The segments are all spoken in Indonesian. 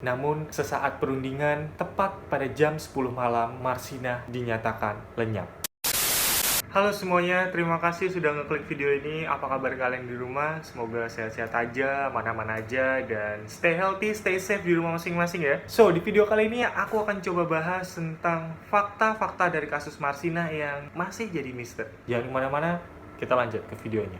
Namun, sesaat perundingan, tepat pada jam 10 malam, Marsinah dinyatakan lenyap. Halo semuanya, terima kasih sudah ngeklik video ini. Apa kabar kalian di rumah? Semoga sehat-sehat aja, mana-mana aja, dan stay healthy, stay safe di rumah masing-masing ya. So, di video kali ini aku akan coba bahas tentang fakta-fakta dari kasus Marsinah yang masih jadi misteri. Jangan kemana-mana, kita lanjut ke videonya.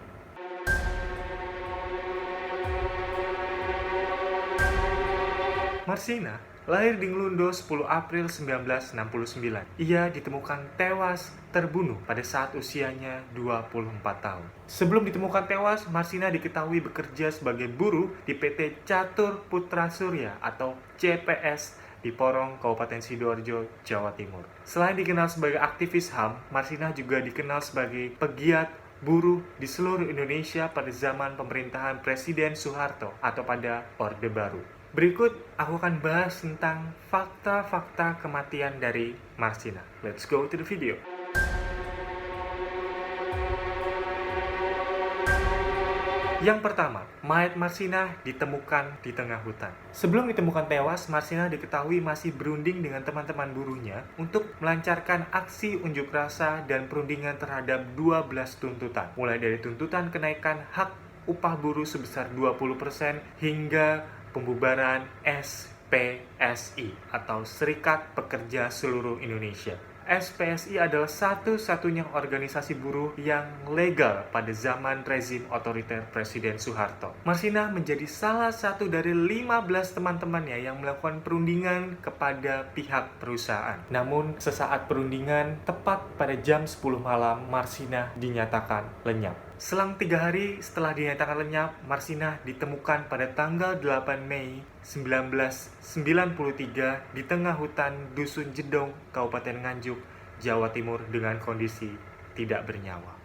Marsinah lahir di Ngelundo 10 April 1969. Ia ditemukan tewas terbunuh pada saat usianya 24 tahun. Sebelum ditemukan tewas, Marsinah diketahui bekerja sebagai buruh di PT Catur Putra Surya atau CPS di Porong, Kabupaten Sidoarjo, Jawa Timur. Selain dikenal sebagai aktivis HAM, Marsinah juga dikenal sebagai pegiat buruh di seluruh Indonesia pada zaman pemerintahan Presiden Soeharto atau pada Orde Baru. Berikut aku akan bahas tentang fakta-fakta kematian dari Marsinah. Let's go to the video. Yang pertama, mayat Marsinah ditemukan di tengah hutan. Sebelum ditemukan tewas, Marsinah diketahui masih berunding dengan teman-teman buruhnya untuk melancarkan aksi unjuk rasa dan perundingan terhadap 12 tuntutan. Mulai dari tuntutan kenaikan hak upah buruh sebesar 20% hingga pembubaran SPSI atau Serikat Pekerja Seluruh Indonesia. SPSI adalah satu-satunya organisasi buruh yang legal pada zaman rezim otoriter Presiden Soeharto. Marsinah menjadi salah satu dari 15 teman-temannya yang melakukan perundingan kepada pihak perusahaan. Namun, sesaat perundingan, tepat pada jam 10 malam, Marsinah dinyatakan lenyap. Selang 3 hari setelah dinyatakan lenyap, Marsinah ditemukan pada tanggal 8 Mei 1993 di tengah hutan Dusun Jedong, Kabupaten Nganjuk, Jawa Timur dengan kondisi tidak bernyawa.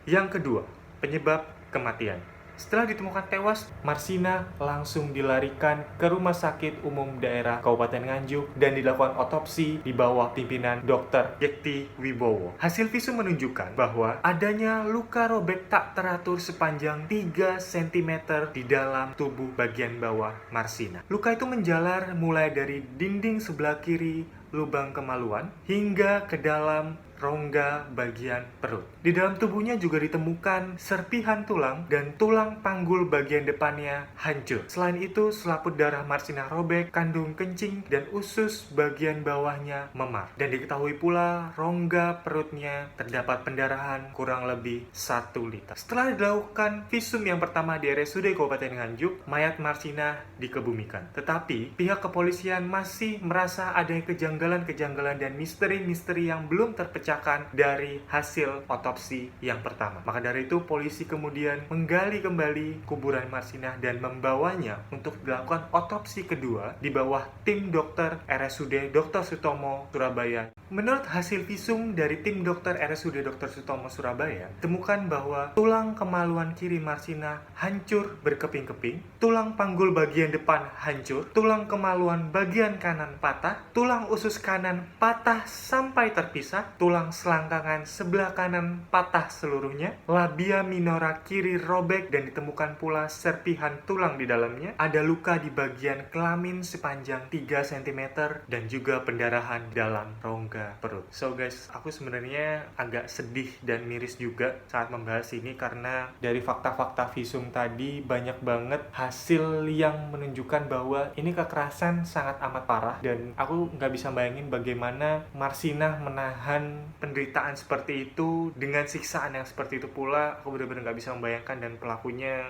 Yang kedua, penyebab kematian. Setelah ditemukan tewas, Marsinah langsung dilarikan ke Rumah Sakit Umum Daerah Kabupaten Nganjuk dan dilakukan otopsi di bawah pimpinan Dr. Yekti Wibowo. Hasil visum menunjukkan bahwa adanya luka robek tak teratur sepanjang 3 cm di dalam tubuh bagian bawah Marsinah. Luka itu menjalar mulai dari dinding sebelah kiri lubang kemaluan hingga ke dalam rongga bagian perut. Di dalam tubuhnya juga ditemukan serpihan tulang dan tulang panggul bagian depannya hancur. Selain itu, selaput darah Marsinah robek, kandung kencing, dan usus bagian bawahnya memar. Dan diketahui pula rongga perutnya terdapat pendarahan kurang lebih 1 liter. Setelah dilakukan visum yang pertama di RSUD Kabupaten Nganjuk, mayat Marsinah dikebumikan. Tetapi, pihak kepolisian masih merasa adanya kejanggalan-kejanggalan dan misteri-misteri yang belum terpecahkan dari hasil otopsi yang pertama. Maka dari itu, polisi kemudian menggali kembali kuburan Marsinah dan membawanya untuk dilakukan otopsi kedua di bawah tim dokter RSUD Dr. Sutomo, Surabaya. Menurut hasil visum dari tim dokter RSUD Dr. Sutomo, Surabaya, temukan bahwa tulang kemaluan kiri Marsinah hancur berkeping-keping, tulang panggul bagian depan hancur, tulang kemaluan bagian kanan patah, tulang usus kanan patah sampai terpisah, tulang selangkangan sebelah kanan patah seluruhnya, labia minora kiri robek dan ditemukan pula serpihan tulang di dalamnya, ada luka di bagian kelamin sepanjang 3 cm dan juga pendarahan dalam rongga perut. So guys, aku sebenarnya agak sedih dan miris juga saat membahas ini karena dari fakta-fakta visum tadi banyak banget hasil yang menunjukkan bahwa ini kekerasan sangat amat parah dan aku nggak bisa bayangin bagaimana Marsinah menahan penderitaan seperti itu dengan siksaan yang seperti itu pula. Aku benar-benar nggak bisa membayangkan dan pelakunya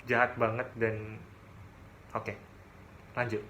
jahat banget dan oke, lanjut.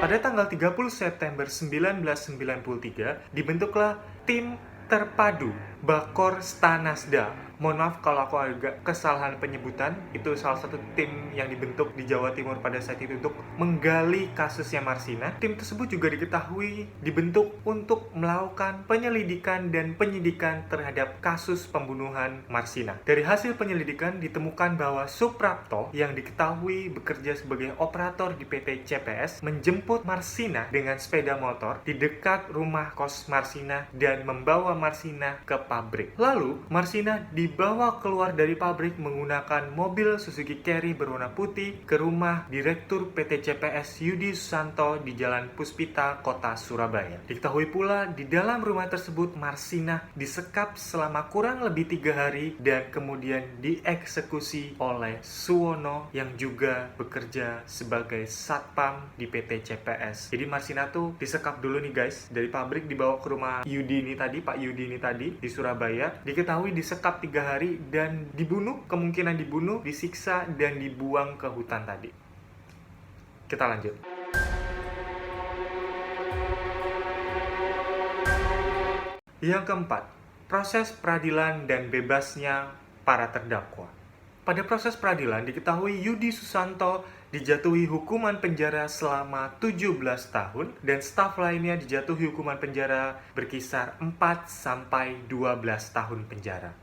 Pada tanggal 30 September 1993 dibentuklah tim terpadu Bakor Stanasda. Mohon maaf kalau aku agak kesalahan penyebutan. Itu salah satu tim yang dibentuk di Jawa Timur pada saat itu untuk menggali kasusnya Marsina. Tim tersebut juga diketahui dibentuk untuk melakukan penyelidikan dan penyidikan terhadap kasus pembunuhan Marsina. Dari hasil penyelidikan ditemukan bahwa Suprapto yang diketahui bekerja sebagai operator di PT CPS menjemput Marsina dengan sepeda motor di dekat rumah kos Marsina dan membawa Marsina ke pabrik. Lalu Marsina dibawa keluar dari pabrik menggunakan mobil Suzuki Carry berwarna putih ke rumah Direktur PT CPS Yudi Susanto di Jalan Puspita, Kota Surabaya. Diketahui pula di dalam rumah tersebut Marsina disekap selama kurang lebih 3 hari dan kemudian dieksekusi oleh Suwono yang juga bekerja sebagai satpam di PT CPS. Jadi Marsina tuh disekap dulu nih guys, dari pabrik dibawa ke rumah Yudi ini tadi, Pak Yudi ini tadi di Surabaya. Diketahui disekap 3 hari dan dibunuh, kemungkinan dibunuh, disiksa dan dibuang ke hutan tadi. Kita lanjut. Yang keempat, proses peradilan dan bebasnya para terdakwa. Pada proses peradilan diketahui Yudi Susanto dijatuhi hukuman penjara selama 17 tahun dan staf lainnya dijatuhi hukuman penjara berkisar 4-12 tahun penjara.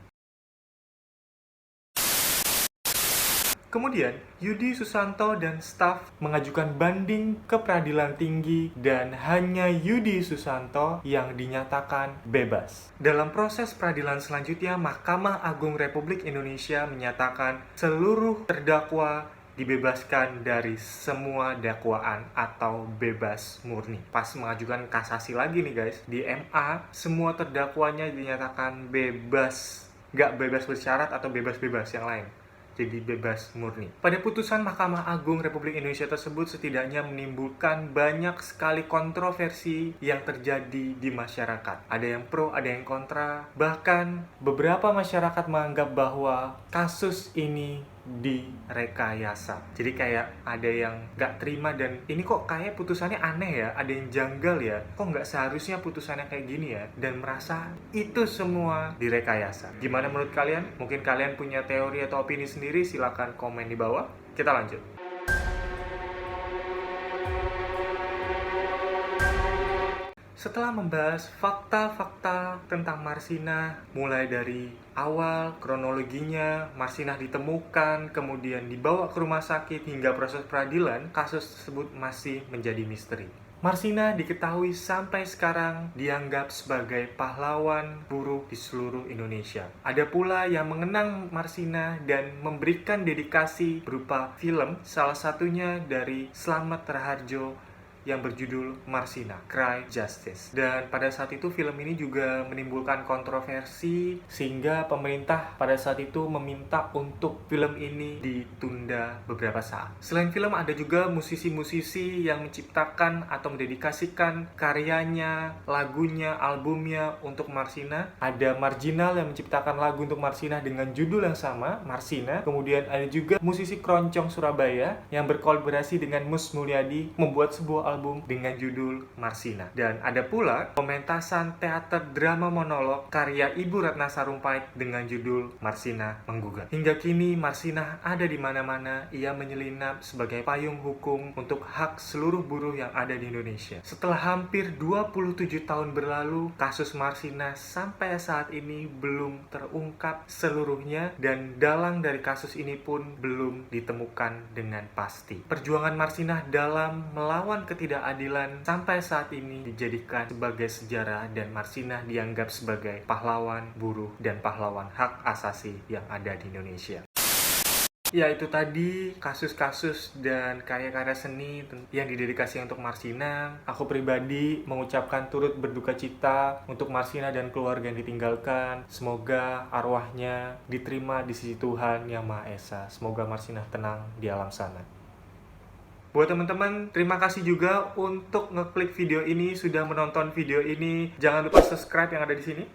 Kemudian, Yudi Susanto dan staf mengajukan banding ke peradilan tinggi dan hanya Yudi Susanto yang dinyatakan bebas. Dalam proses peradilan selanjutnya, Mahkamah Agung Republik Indonesia menyatakan seluruh terdakwa dibebaskan dari semua dakwaan atau bebas murni. Pas mengajukan kasasi lagi nih guys, di MA semua terdakwanya dinyatakan bebas, nggak bebas bersyarat atau bebas-bebas yang lain. Jadi bebas murni. Pada putusan Mahkamah Agung Republik Indonesia tersebut setidaknya menimbulkan banyak sekali kontroversi yang terjadi di masyarakat. Ada yang pro, ada yang kontra. Bahkan beberapa masyarakat menganggap bahwa kasus ini direkayasa. Jadi kayak ada yang nggak terima dan ini kok kayak putusannya aneh ya, ada yang janggal ya, kok nggak seharusnya putusannya kayak gini ya, dan merasa itu semua direkayasa. Gimana menurut kalian? Mungkin kalian punya teori atau opini sendiri, silakan komen di bawah. Kita lanjut. Setelah membahas fakta-fakta tentang Marsina, mulai dari awal kronologinya, Marsina ditemukan, kemudian dibawa ke rumah sakit hingga proses peradilan, kasus tersebut masih menjadi misteri. Marsina diketahui sampai sekarang dianggap sebagai pahlawan buruh di seluruh Indonesia. Ada pula yang mengenang Marsina dan memberikan dedikasi berupa film, salah satunya dari Slamet Raharjo yang berjudul Marsina, Cry Justice. Dan pada saat itu film ini juga menimbulkan kontroversi sehingga pemerintah pada saat itu meminta untuk film ini ditunda beberapa saat. Selain film ada juga musisi-musisi yang menciptakan atau mendedikasikan karyanya, lagunya, albumnya untuk Marsina. Ada Marginal yang menciptakan lagu untuk Marsina dengan judul yang sama, Marsina. Kemudian ada juga musisi Keroncong Surabaya yang berkolaborasi dengan Mus Mulyadi membuat sebuah album dengan judul Marsina. Dan ada pula pementasan teater drama monolog karya Ibu Ratna Sarumpait dengan judul Marsina Menggugat. Hingga kini Marsina ada di mana-mana. Ia menyelinap sebagai payung hukum untuk hak seluruh buruh yang ada di Indonesia. Setelah hampir 27 tahun berlalu, kasus Marsina sampai saat ini belum terungkap seluruhnya dan dalang dari kasus ini pun belum ditemukan dengan pasti. Perjuangan Marsina dalam melawan ketidakadilan sampai saat ini dijadikan sebagai sejarah dan Marsina dianggap sebagai pahlawan buruh dan pahlawan hak asasi yang ada di Indonesia. Ya, itu tadi kasus-kasus dan karya-karya seni yang didedikasi untuk Marsina. Aku pribadi mengucapkan turut berduka cita untuk Marsina dan keluarga yang ditinggalkan. Semoga arwahnya diterima di sisi Tuhan Yang Maha Esa. Semoga Marsina tenang di alam sana. Buat teman-teman, terima kasih juga untuk ngeklik video ini, sudah menonton video ini. Jangan lupa subscribe yang ada di sini.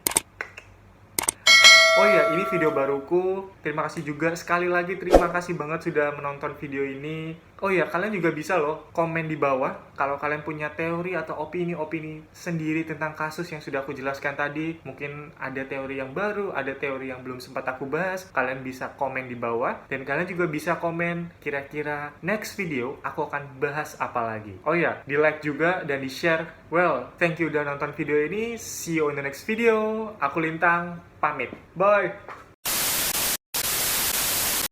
Oh iya, ini video baruku. Terima kasih juga sekali lagi, terima kasih banget sudah menonton video ini. Oh iya, kalian juga bisa loh komen di bawah kalau kalian punya teori atau opini-opini sendiri tentang kasus yang sudah aku jelaskan tadi. Mungkin ada teori yang baru, ada teori yang belum sempat aku bahas. Kalian bisa komen di bawah, dan kalian juga bisa komen kira-kira next video aku akan bahas apa lagi. Oh iya, di like juga dan di share. Well, thank you udah nonton video ini. See you in the next video. Aku Lintang, pamit. Bye!